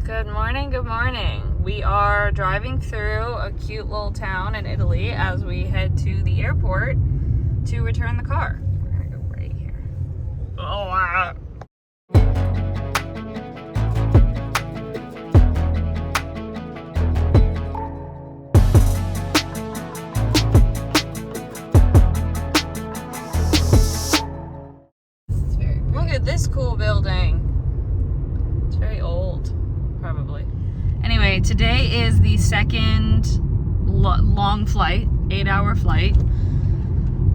Good morning, good morning. We are driving through a cute little town in Italy as we head to the airport to return the car. We're gonna go right here. Oh, wow. Look at this cool building. It's very old, probably. Anyway, today is the second long flight, 8-hour flight.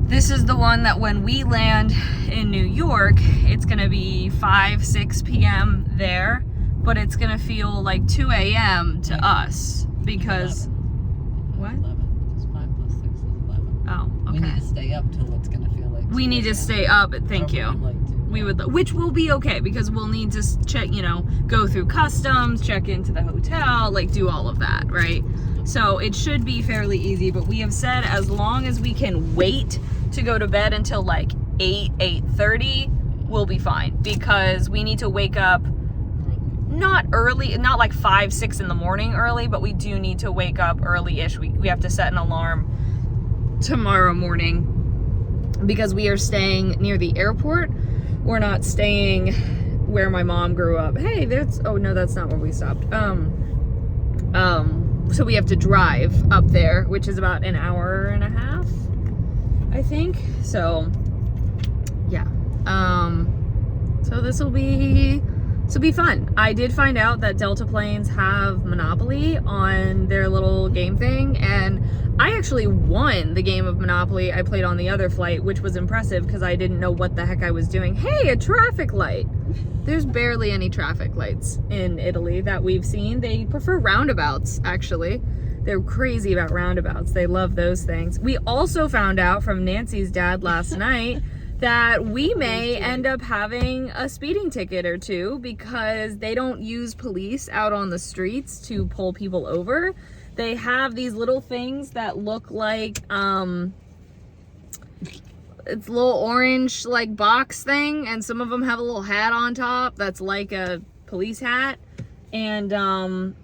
This is the one that when we land in New York, it's gonna be 5-6 p.m. there, but it's gonna feel like 2 a.m. to us because 11. What? 11. Because 5 plus 6 is 11. Oh, okay. We need to stay up till it's gonna feel like. We need to stay up. Thank you. We would, which will be okay because we'll need to check, go through customs, check into the hotel, like do all of that, right? So it should be fairly easy, but we have said as long as we can wait to go to bed until like 8:30, we'll be fine because we need to wake up not early, not like 5-6 in the morning early, but we do need to wake up early-ish. We have to set an alarm tomorrow morning because we are staying near the airport. We're not staying where my mom grew up. Hey, oh no, that's not where we stopped. So we have to drive up there, which is about an hour and a half, I think. So, yeah. So this will be fun. I did find out that Delta planes have Monopoly on their little game thing, and I actually won the game of Monopoly I played on the other flight, which was impressive because I didn't know what the heck I was doing. Hey, a traffic light! There's barely any traffic lights in Italy that we've seen. They prefer roundabouts, actually. They're crazy about roundabouts. They love those things. We also found out from Nancy's dad last night that we may end up having a speeding ticket or two because they don't use police out on the streets to pull people over. They have these little things that look like, it's a little orange like box thing, and some of them have a little hat on top that's like a police hat, and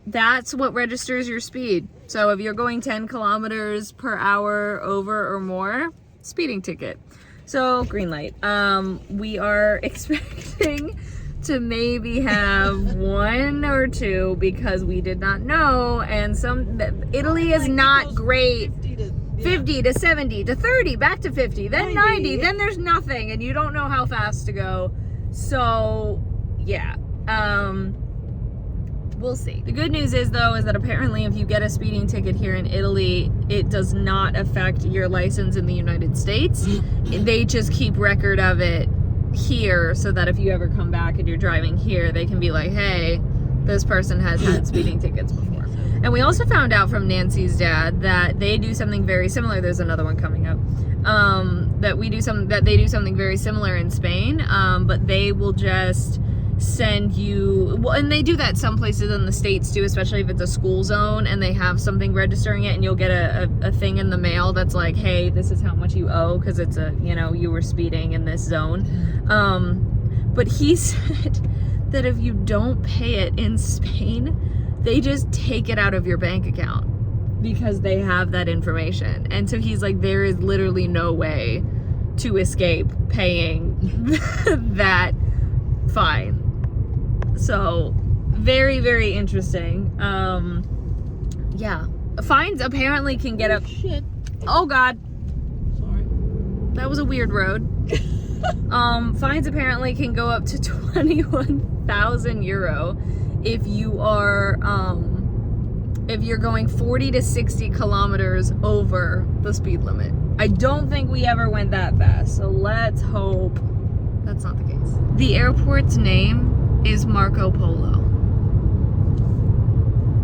that's what registers your speed. So if you're going 10 kilometers per hour over or more, speeding ticket. So green light. We are expecting to maybe have 1 or 2 because we did not know, and Italy is not great. 50 to 70 to 30, back to 50, then 90, then there's nothing, and you don't know how fast to go. So yeah, we'll see. The good news is though, is that apparently if you get a speeding ticket here in Italy, it does not affect your license in the United States. They just keep record of it here so that if you ever come back and you're driving here, they can be like, hey, this person has had speeding tickets before. And we also found out from Nancy's dad that they do something very similar. There's another one coming up. That they do something very similar in Spain, but they will just send you, well, and they do that some places in the States too, especially if it's a school zone and they have something registering it, and you'll get a thing in the mail that's like, hey, this is how much you owe because it's you were speeding in this zone. But he said that if you don't pay it in Spain, they just take it out of your bank account because they have that information. And so he's like, there is literally no way to escape paying that fine. So very, very interesting. Yeah, fines apparently can get up. Shit. Oh God, Sorry. that was a weird road. Fines apparently can go up to 21,000 euro if you are if you're going 40 to 60 kilometers over the speed limit. I don't think we ever went that fast, so let's hope that's not the case. The airport's name is Marco Polo.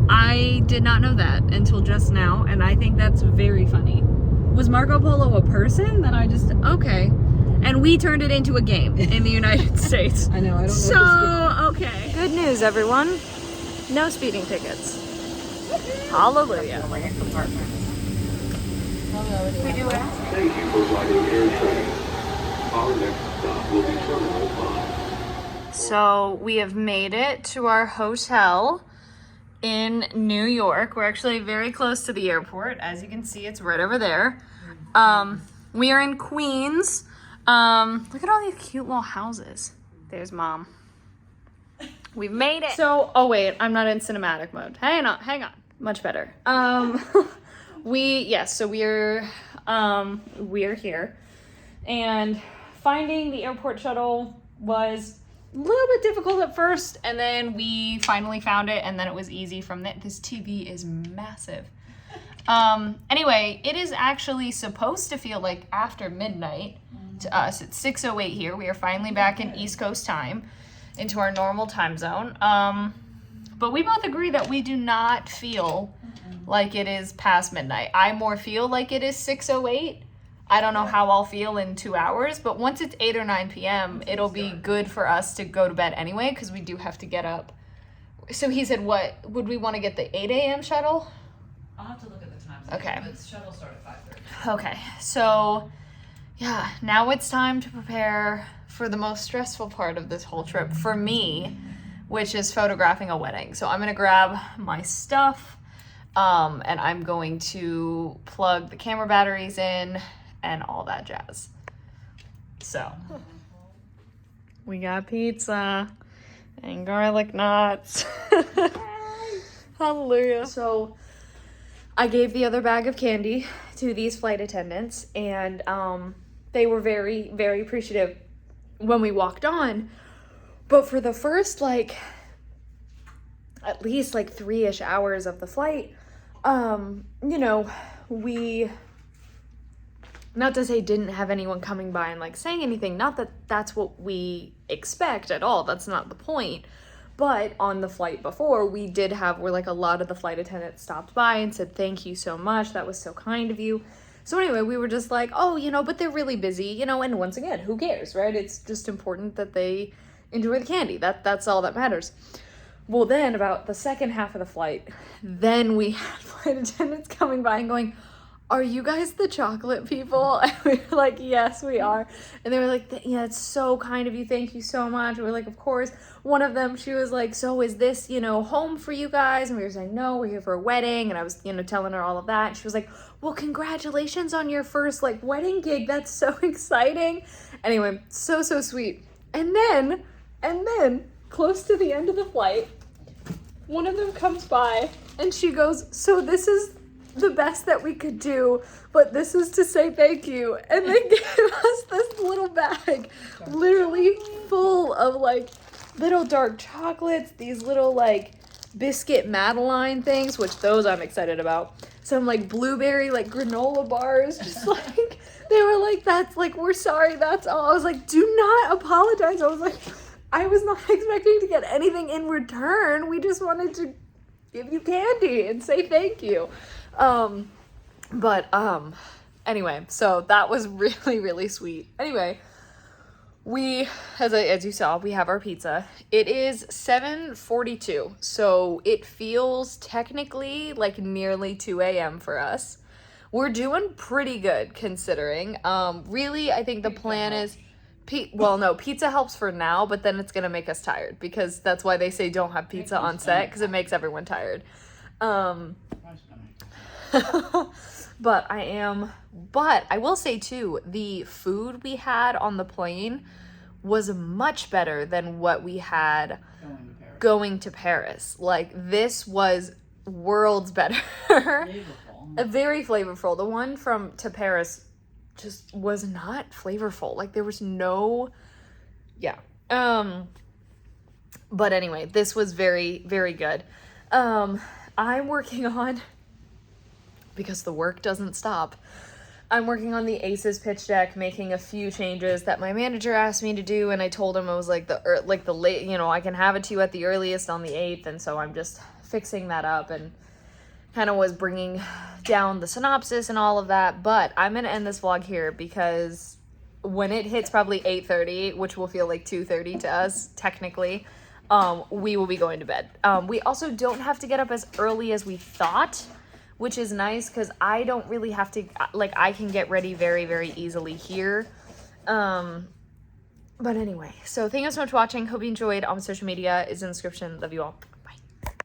I did not know that until just now, and I think that's very funny. Was Marco Polo a person? Then I just, okay. And we turned it into a game in the United States. I know, I don't know. So, okay. Good news, everyone. No speeding tickets. Hallelujah. Like a compartment. Thank you for flying Air Train. Our next stop will be Terminal 5. So we have made it to our hotel. in New York. We're actually very close to the airport. As you can see, it's right over there. We are in Queens. Look at all these cute little houses. There's Mom. We've made it. So, oh wait, I'm not in cinematic mode. Hang on. Much better. We're here. And finding the airport shuttle was a little bit difficult at first, and then we finally found it, and then it was easy from that. This TV is massive. Anyway, it is actually supposed to feel like after midnight to us. It's 6:08 here. We are finally back in East Coast time, into our normal time zone. But we both agree that we do not feel like it is past midnight. I more feel like it is 6:08. I don't know how I'll feel in 2 hours, but once it's 8 or 9 p.m., it'll be good for us to go to bed anyway, because we do have to get up. So he said, what, would we want to get the 8 a.m. shuttle? I'll have to look at the times. Okay. But shuttle start at 5:30. Okay, so yeah, now it's time to prepare for the most stressful part of this whole trip for me, which is photographing a wedding. So I'm gonna grab my stuff, and I'm going to plug the camera batteries in and all that jazz. So we got pizza and garlic knots. Hallelujah. So I gave the other bag of candy to these flight attendants, and they were very, very appreciative when we walked on. But for the first, like, at least like 3-ish hours of the flight, you know, we, not to say didn't have anyone coming by and like saying anything, not that that's what we expect at all, that's not the point. But on the flight before, we did have, where like a lot of the flight attendants stopped by and said, thank you so much, that was so kind of you. So anyway, we were just like, oh, you know, but they're really busy, you know, and once again, who cares, right? It's just important that they enjoy the candy. That's all that matters. Well, then about the second half of the flight, then we had flight attendants coming by and going, are you guys the chocolate people? And we were like, yes, we are. And they were like, yeah, it's so kind of you. Thank you so much. And we were like, of course. One of them, she was like, so is this, you know, home for you guys? And we were saying, no, we're here for a wedding. And I was, you know, telling her all of that. And she was like, well, congratulations on your first like wedding gig. That's so exciting. Anyway, so sweet. And then close to the end of the flight, one of them comes by and she goes, so this is the best that we could do, but this is to say thank you. And they gave us this little bag, literally full of like little dark chocolates, these little like biscuit Madeline things, which those I'm excited about. Some like blueberry like granola bars, just like, they were like, that's like, we're sorry, that's all. I was like, do not apologize. I was like, I was not expecting to get anything in return. We just wanted to give you candy and say thank you. Anyway, so that was really, really sweet. Anyway, we, as you saw, we have our pizza. It is 7:42, so it feels technically like nearly 2 a.m. for us. We're doing pretty good considering. Really, I think the plan is, pizza helps for now, but then it's gonna make us tired, because that's why they say don't have pizza on set, because it makes everyone tired. But I will say too, the food we had on the plane was much better than what we had going to Paris. Like, this was worlds better. Very flavorful. The one to Paris just was not flavorful. Like, there was no, yeah. But anyway, this was very, very good. I'm working on, because the work doesn't stop, I'm working on the Aces pitch deck, making a few changes that my manager asked me to do, and I told him I was like the late, you know, I can have it to you at the earliest on the 8th, and so I'm just fixing that up and kind of was bringing down the synopsis and all of that. But I'm gonna end this vlog here, because when it hits probably 8:30, which will feel like 2:30 to us technically, we will be going to bed. We also don't have to get up as early as we thought, which is nice, because I don't really have to, like, I can get ready very, very easily here. But anyway, so thank you so much for watching. Hope you enjoyed. All my social media is in the description. Love you all.